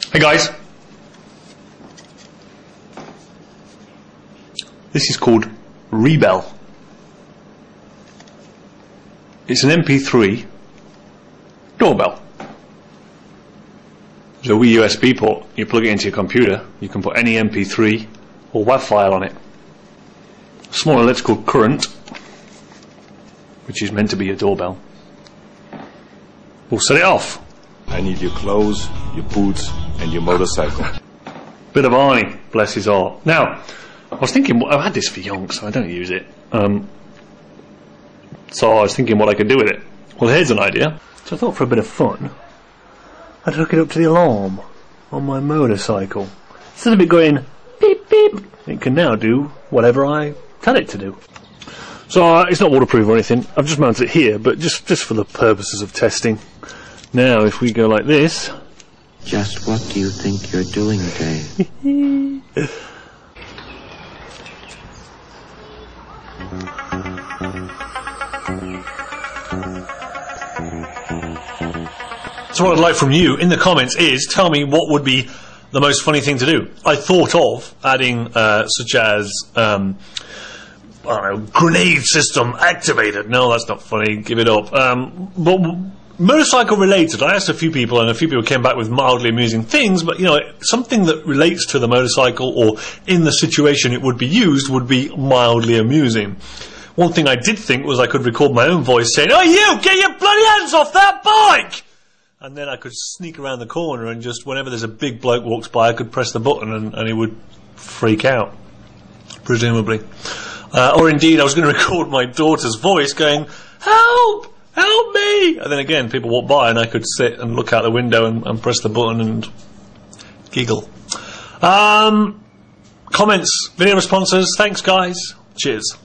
Hey guys, this is called Rebel. It's an MP3 doorbell. There's a wee USB port. You plug it into your computer, you can put any MP3 or WAV file on it. Small electrical current, which is meant to be a doorbell, will set it off. I need your clothes, your boots, and your motorcycle. Bit of Arnie, bless his heart. Now, I was thinking, I've had this for yonks, so I don't use it. So I was thinking what I could do with it. Well, here's an idea. So I thought for a bit of fun, I'd hook it up to the alarm on my motorcycle. Instead of it going beep beep, it can now do whatever I tell it to do. So it's not waterproof or anything. I've just mounted it here, but just for the purposes of testing. Now, if we go like this. Just what do you think you're doing, Dave? So what I'd like from you in the comments is tell me what would be the most funny thing to do. I thought of adding such as I don't know, grenade system activated. No, that's not funny. Give it up. But motorcycle related. I asked a few people, and a few people came back with mildly amusing things. But you know, something that relates to the motorcycle or in the situation it would be used would be mildly amusing. One thing I did think was I could record my own voice saying, "Oh, you get your bloody hands off that bike!" And then I could sneak around the corner and just, whenever there's a big bloke walks by, I could press the button and he would freak out, presumably. Or indeed, I was going to record my daughter's voice going, "Help! Help me!" And then again, people walk by and I could sit and look out the window and press the button and giggle. Comments, video responses, thanks guys. Cheers.